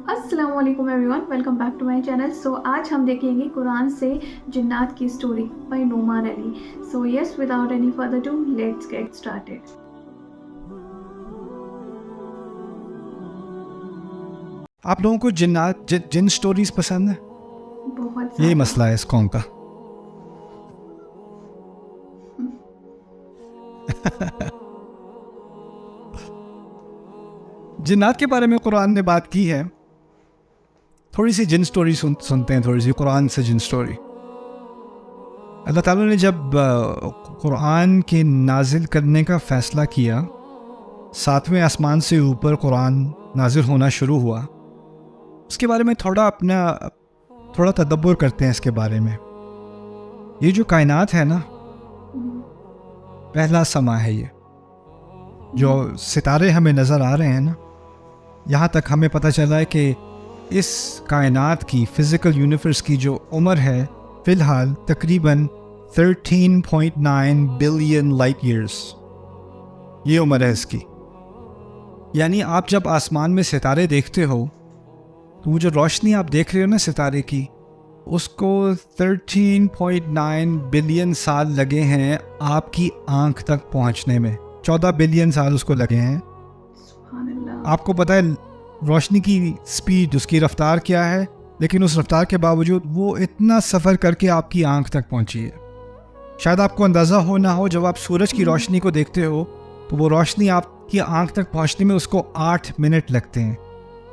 अस्सलाम वालेकुम everyone, welcome back to my channel. So आज हम देखेंगे कुरान से जिन्नात की story by Noman Ali. So yes, without any further do, let's get started. आप लोगों को जिन स्टोरीज पसंद है? बहुत यही ज़्यादा। मसला है इस कौम का। जिन्नात के बारे में कुरान ने बात की है। थोड़ी सी जिन स्टोरी सुनते हैं, थोड़ी सी कुरान से जिन स्टोरी। अल्लाह ताला ने जब कुरान के नाजिल करने का फ़ैसला किया, 7वें आसमान से ऊपर कुरान नाजिल होना शुरू हुआ, उसके बारे में थोड़ा तदब्बर करते हैं इसके बारे में। ये जो कायनात है ना, पहला समा है। ये जो सितारे हमें नज़र आ रहे हैं ना, यहाँ तक हमें पता चला है कि इस कायनात की फ़िज़िकल यूनिवर्स की जो उम्र है फ़िलहाल तकरीबन 13.9 बिलियन लाइट ईयर्स, ये उम्र है इसकी। यानी आप जब आसमान में सितारे देखते हो तो वो जो रोशनी आप देख रहे हो ना सितारे की, उसको 13.9 बिलियन साल लगे हैं आपकी आंख तक पहुंचने में। 14 बिलियन साल उसको लगे हैं। सुभान अल्लाह। आपको पता है रोशनी की स्पीड, उसकी रफ्तार क्या है, लेकिन उस रफ्तार के बावजूद वो इतना सफ़र करके आपकी आंख तक पहुंची है। शायद आपको अंदाज़ा हो ना हो, जब आप सूरज की रोशनी को देखते हो तो वो रोशनी आपकी आंख तक पहुंचने में उसको 8 मिनट लगते हैं।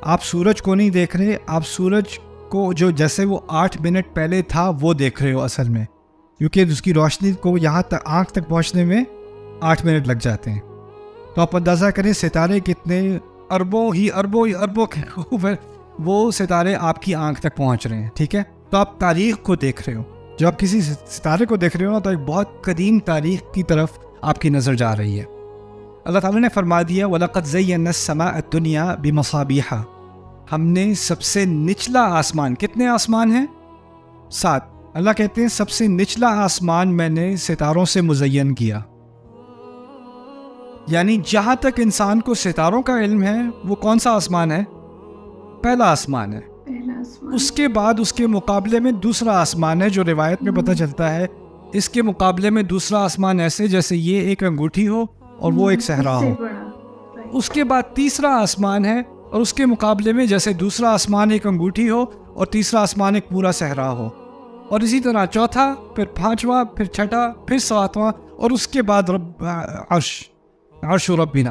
आप सूरज को नहीं देख रहे, आप सूरज को जो जैसे वो 8 मिनट पहले था वो देख रहे हो असल में, क्योंकि उसकी रोशनी को यहाँ तक आंख तक पहुँचने में 8 मिनट लग जाते हैं। तो आप अंदाज़ा करें सितारे कितने अरबों के ऊपर वो सितारे आपकी आंख तक पहुँच रहे हैं। ठीक है, तो आप तारीख़ को देख रहे हो। जब आप किसी सितारे को देख रहे हो ना, तो एक बहुत कदीम तारीख़ की तरफ आपकी नज़र जा रही है। अल्लाह ताला ने फरमा दिया, वलक़द ज़य्यना अस्समाअ दुनिया बिमसाबिहा। हमने सबसे निचला आसमान, कितने आसमान हैं? 7। अल्लाह कहते हैं सबसे निचला आसमान मैंने सितारों से मुज़य्यन किया। यानी जहाँ तक इंसान को सितारों का इल्म है, वो कौन सा आसमान है? पहला आसमान है। पहला आसमान। उसके बाद उसके मुकाबले में दूसरा आसमान है, जो रिवायत में पता चलता है इसके मुकाबले में दूसरा आसमान ऐसे जैसे ये एक अंगूठी हो और वो एक सहरा उससे हो। बड़ा। राइट। उसके बाद तीसरा आसमान है और उसके मुकाबले में जैसे दूसरा आसमान एक अंगूठी हो और तीसरा आसमान एक पूरा सहरा हो। और इसी तरह चौथा, फिर 5वां, फिर 6ठा, फिर 7वां, और उसके बाद अर्श रब्बिना।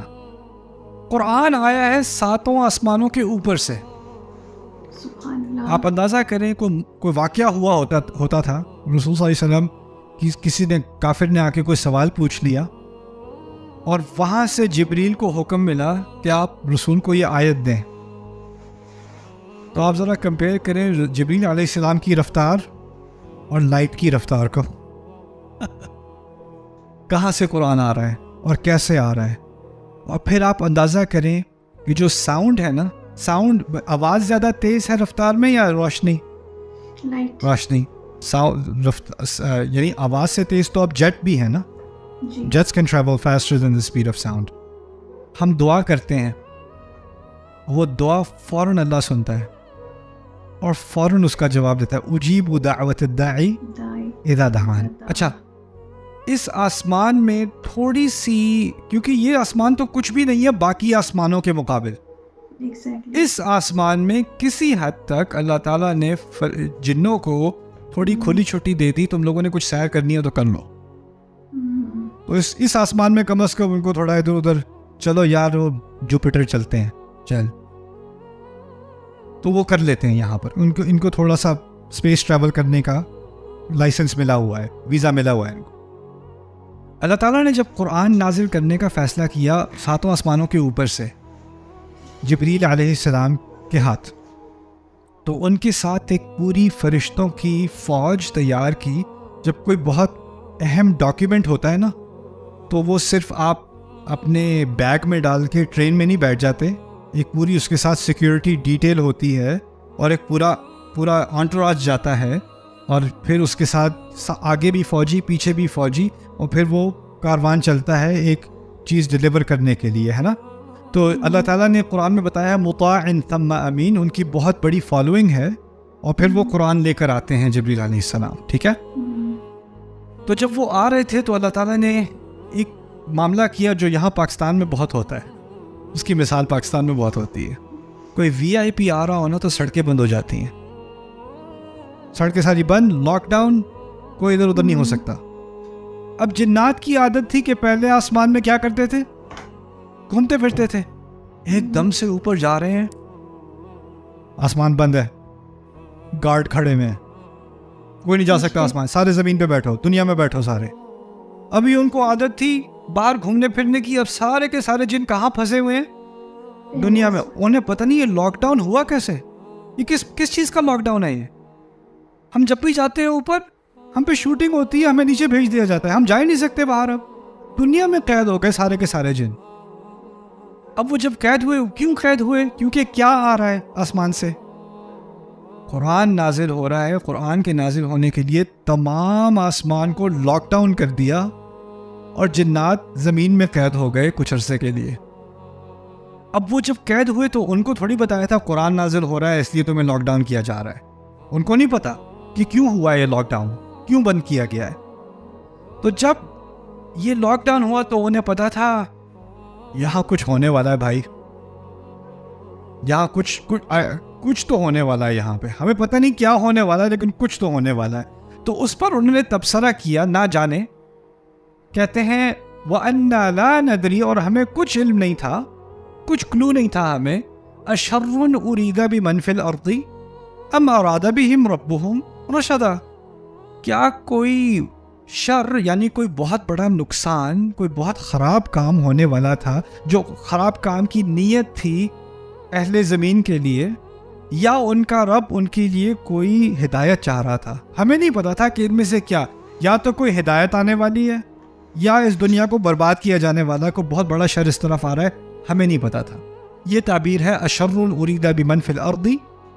कुरान आया है 7 आसमानों के ऊपर से। सुभान अल्लाह। आप अंदाज़ा करें, कोई वाक़या हुआ होता था, रसूल सल्लल्लाहु अलैहि वसल्लम किसी ने, काफिर ने आके कोई सवाल पूछ लिया और वहाँ से जिब्रील को हुक्म मिला कि आप रसूल को ये आयत दें। तो आप ज़रा कंपेयर करें जिब्रील अलैहिस्सलाम की रफ़्तार और लाइट की रफ़्तार को। कहाँ से कुरान आ रहा है और कैसे आ रहा है। और फिर आप अंदाज़ा करें कि जो साउंड है ना, साउंड, आवाज़ ज़्यादा तेज़ है रफ़्तार में या रोशनी? लाइट। रोशनी। यानी आवाज़ से तेज़ तो अब जेट भी है ना। जी। Jets can travel faster than the speed of sound. हम दुआ करते हैं, वो दुआ फ़ौरन अल्लाह सुनता है और फ़ौरन उसका जवाब देता है, उजीबु दाअवत दाई दाई। इज़ा दआन। अच्छा, इस आसमान में थोड़ी सी, क्योंकि ये आसमान तो कुछ भी नहीं है बाकी आसमानों के मुकाबले, एग्जैक्टली। इस आसमान में किसी हद तक अल्लाह ताला ने जिन्नों को थोड़ी खुली छुट्टी दे दी, तुम लोगों ने कुछ सैर करनी है तो कर लो। तो इस आसमान में कम से कम उनको थोड़ा इधर उधर, चलो यार वो जुपिटर चलते हैं, चल, तो वो कर लेते हैं। यहाँ पर इनको थोड़ा सा स्पेस ट्रैवल करने का लाइसेंस मिला हुआ है, वीज़ा मिला हुआ है इनको। अल्लाह ताला ने जब कुरान नाजिल करने का फ़ैसला किया 7 आसमानों के ऊपर से जिब्रील अलैहिस्सलाम के हाथ, तो उनके साथ एक पूरी फरिश्तों की फ़ौज तैयार की। जब कोई बहुत अहम डॉक्यूमेंट होता है ना, तो वो सिर्फ आप अपने बैग में डाल के ट्रेन में नहीं बैठ जाते, एक पूरी उसके साथ सिक्योरिटी डिटेल होती है और एक पूरा एंटोराज जाता है, और फिर उसके साथ आगे भी फ़ौजी, पीछे भी फ़ौजी, और फिर वो कारवान चलता है एक चीज़ डिलीवर करने के लिए, है ना। تو اللہ تعالیٰ نے قرآن میں بتایا مطاع ثم امین، ان کی بہت بڑی فالوئنگ ہے، اور پھر وہ قرآن لے کر آتے ہیں جبریل علیہ السلام. ٹھیک ہے، تو جب وہ آ رہے تھے تو اللہ تعالیٰ نے ایک معاملہ کیا جو یہاں پاکستان میں بہت ہوتا ہے. اس کی مثال پاکستان میں بہت ہوتی ہے. کوئی وی آئی پی آ رہا ہونا تو سڑکیں بند ہو جاتی ہیں، سڑکیں ساری بند، لاک ڈاؤن، کوئی ادھر ادھر نہیں ہو سکتا. اب جنات کی عادت تھی کہ پہلے آسمان میں کیا کرتے تھے؟ گھومتے پھرتے تھے. ایک دم سے اوپر جا رہے ہیں، آسمان بند ہے، گارڈ کھڑے ہوئے ہیں، کوئی نہیں جا سکتا آسمان، سارے زمین پہ بیٹھو، دنیا میں بیٹھو سارے. ابھی ان کو عادت تھی باہر گھومنے پھرنے کی. اب سارے کے سارے جن کہاں پھنسے ہوئے ہیں؟ دنیا میں. انہیں پتہ نہیں یہ لاک ڈاؤن ہوا کیسے، یہ کس چیز کا لاک ڈاؤن ہے. یہ ہم جب بھی جاتے ہیں اوپر، ہم پہ شوٹنگ ہوتی ہے، ہمیں نیچے بھیج دیا جاتا ہے، ہم جا ہی نہیں سکتے باہر. اب دنیا میں قید ہو گئے سارے کے سارے جن. اب وہ جب قید ہوئے، کیوں قید ہوئے؟ کیونکہ کیا آ رہا ہے آسمان سے؟ قرآن نازل ہو رہا ہے. قرآن کے نازل ہونے کے لیے تمام آسمان کو لاک ڈاؤن کر دیا، اور جنات زمین میں قید ہو گئے کچھ عرصے کے لیے. اب وہ جب قید ہوئے تو ان کو تھوڑی بتایا تھا قرآن نازل ہو رہا ہے اس لیے تمہیں لاک ڈاؤن کیا جا رہا ہے. ان کو نہیں پتا کہ کیوں ہوا ہے یہ لاک ڈاؤن، کیوں بند کیا گیا ہے. تو جب یہ لاک ڈاؤن ہوا تو انہیں پتا تھا یہاں کچھ ہونے والا ہے بھائی، یہاں کچھ تو ہونے والا ہے. یہاں پہ ہمیں پتہ نہیں کیا ہونے والا ہے، لیکن کچھ تو ہونے والا ہے. تو اس پر انہوں نے تبصرہ کیا، نہ جانے. کہتے ہیں وَأَنَّا لَا نَدْرِي، اور ہمیں کچھ علم نہیں تھا، کچھ کلو نہیں تھا ہمیں. أَشَرٌ أُرِيدَ بِمَنْ فِي الْأَرْضِ أَمْ أَرَادَ بِهِمْ رَبُّهُمْ رَشَدًا، کیا کوئی شر یعنی کوئی بہت بڑا نقصان، کوئی بہت خراب کام ہونے والا تھا، جو خراب کام کی نیت تھی اہل زمین کے لیے، یا ان کا رب ان کے لیے کوئی ہدایت چاہ رہا تھا؟ ہمیں نہیں پتا تھا کہ ان میں سے کیا، یا تو کوئی ہدایت آنے والی ہے، یا اس دنیا کو برباد کیا جانے والا کوئی بہت بڑا شر اس طرف آ رہا ہے. ہمیں نہیں پتا تھا. یہ تعبیر ہے اشر ارید بمن فی الارض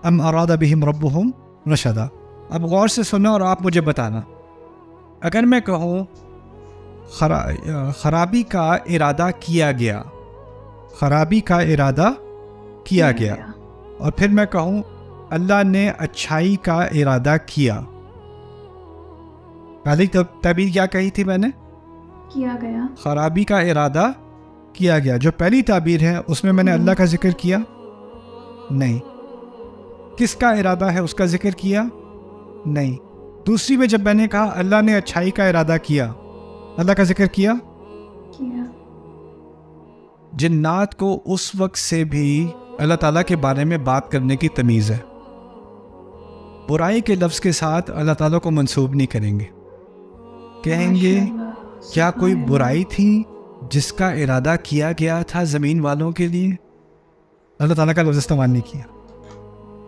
ام اراد بہم ربہم رشدا. اب غور سے سنو اور آپ مجھے بتانا، اگر میں کہوں خرابی کا ارادہ کیا گیا، خرابی کا ارادہ کیا گیا، اور پھر میں کہوں اللہ نے اچھائی کا ارادہ کیا، پہلی تعبیر کیا کہی تھی میں نے؟ کیا گیا. خرابی کا ارادہ کیا گیا. جو پہلی تعبیر ہے اس میں نے اللہ کا ذکر کیا نہیں. کس کا ارادہ ہے اس کا ذکر کیا نہیں. دوسری میں جب میں نے کہا اللہ نے اچھائی کا ارادہ کیا، اللہ کا ذکر کیا. جنات کو اس وقت سے بھی اللہ تعالیٰ کے بارے میں بات کرنے کی تمیز ہے. برائی کے لفظ کے ساتھ اللہ تعالیٰ کو منسوب نہیں کریں گے. کہیں گے کیا کوئی برائی تھی جس کا ارادہ کیا گیا تھا زمین والوں کے لیے؟ اللہ تعالیٰ کا لفظ استعمال نہیں کیا.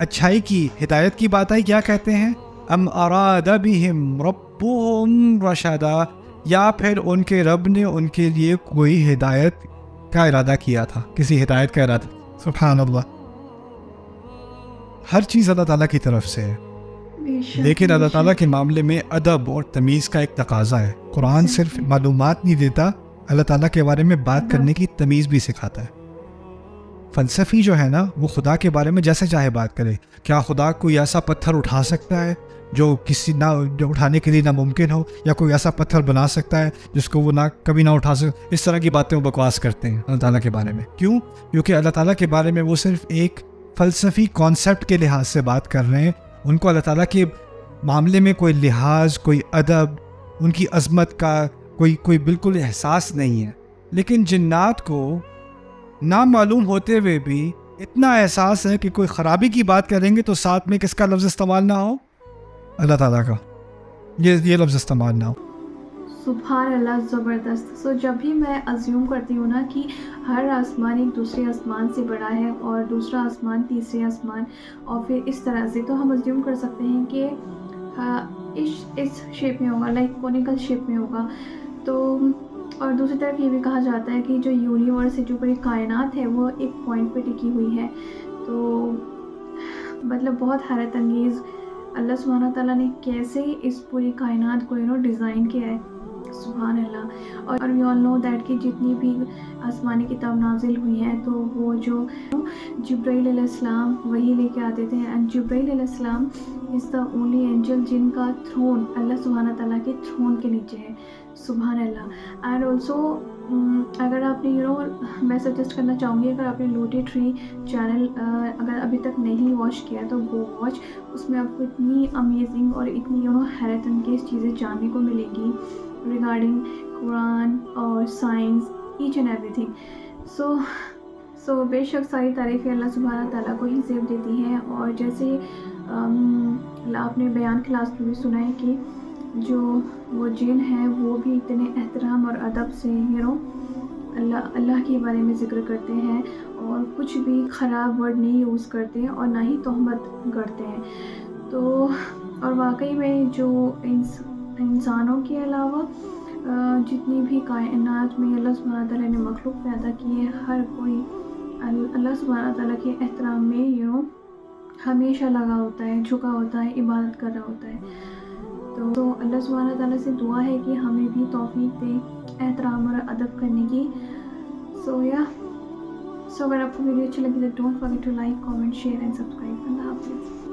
اچھائی کی، ہدایت کی بات آئی، کیا کہتے ہیں؟ ام اراد بہم ربہم رشدا، یا پھر ان کے رب نے ان کے لیے کوئی ہدایت کا ارادہ کیا تھا، کسی ہدایت کا ارادہ. سبحان اللہ، ہر چیز اللہ تعالیٰ کی طرف سے ہے. لیکن اللہ تعالیٰ کے معاملے میں ادب اور تمیز کا ایک تقاضا ہے. قرآن صرف معلومات نہیں دیتا، اللہ تعالیٰ کے بارے میں بات کرنے کی تمیز بھی سکھاتا ہے. فلسفی جو ہے نا، وہ خدا کے بارے میں جیسے چاہے بات کرے. کیا خدا کوئی ایسا پتھر اٹھا سکتا ہے جو کسی نہ اٹھانے کے لیے ناممکن ہو، یا کوئی ایسا پتھر بنا سکتا ہے جس کو وہ کبھی نہ اٹھا سکے؟ اس طرح کی باتیں وہ بکواس کرتے ہیں اللہ تعالیٰ کے بارے میں. کیوں؟ کیونکہ اللہ تعالیٰ کے بارے میں وہ صرف ایک فلسفی کانسیپٹ کے لحاظ سے بات کر رہے ہیں. ان کو اللہ تعالیٰ کے معاملے میں کوئی لحاظ، کوئی ادب، ان کی عظمت کا کوئی بالکل احساس نہیں ہے. لیکن جنات کو نامعلوم ہوتے ہوئے بھی اتنا احساس ہے کہ کوئی خرابی کی بات کریں گے تو ساتھ میں کس کا لفظ استعمال نہ ہو؟ اللہ تعالیٰ کا یہ لفظ استعمال نہ ہو. سبحان اللہ، زبردست. سو جب بھی میں ازیوم کرتی ہوں نا کہ ہر آسمان ایک دوسرے آسمان سے بڑا ہے اور دوسرا آسمان تیسرے آسمان، اور پھر اس طرح سے، تو ہم ازیوم کر سکتے ہیں کہ اس شیپ میں ہوگا، لائک کونیکل شیپ میں ہوگا. تو اور دوسری طرف یہ بھی کہا جاتا ہے کہ جو یونیورس ہے، جو پوری کائنات ہے، وہ ایک پوائنٹ پہ ٹکی ہوئی ہے. تو مطلب بہت حیرت انگیز اللہ سبحانہ تعالیٰ نے کیسے اس پوری کائنات کو ڈیزائن کیا ہے. सुभान अल्लाह। और वी ऑल नो दैट कि जितनी भी आसमानी किताब नाजिल हुई हैं तो वो जो जिब्राइल अलैहिस्सलाम वही लेके आते थे, एंड जिब्राइल अलैहिस्सलाम इज़ द ओनली एंजल जिनका थ्रोन अल्लाह सुब्हानहू तआला के थ्रोन के नीचे है, सुभान अल्लाह। एंड ऑल्सो अगर आपने मैं सजेस्ट करना चाहूँगी, अगर आपने लोटे ट्री चैनल अगर अभी तक नहीं वॉच किया तो गो वॉच, उसमें आपको इतनी अमेजिंग और इतनी हैरत अंगेज़ चीज़ें जानने को मिलेंगी रिगार्डिंग कुरान और साइंस, ईच एंड एवरीथिंग। सो बेशक सारी तारीफ़ें अल्लाह सुब्हानहू तआला को ही ज़ेब देती हैं। और जैसे आपने बयान क्लास में भी सुना है कि जो वो जिन हैं वो भी इतने एहतराम और अदब से अल्लाह के बारे में ज़िक्र करते हैं और कुछ भी ख़राब वर्ड नहीं यूज़ करते हैं और ना ही तोहमत करते हैं। तो और वाकई में जो इंसानों के अलावा जितनी भी कायनात में अल्लाह सुब्हानहू तआला ने मखलूक पैदा की है, हर कोई अल्लाह सुब्हानहू तआला के एहतराम में हमेशा लगा होता है, झुका होता है, इबादत कर रहा होता है। तो अल्लाह सुब्हानहू तआला से दुआ है कि हमें भी तौफीक दे एहतराम और अदब करने की। सो अगर आपको वीडियो अच्छी लगी तो don't forget to like, comment, share and subscribe. अल्लाह हाफ़िज़।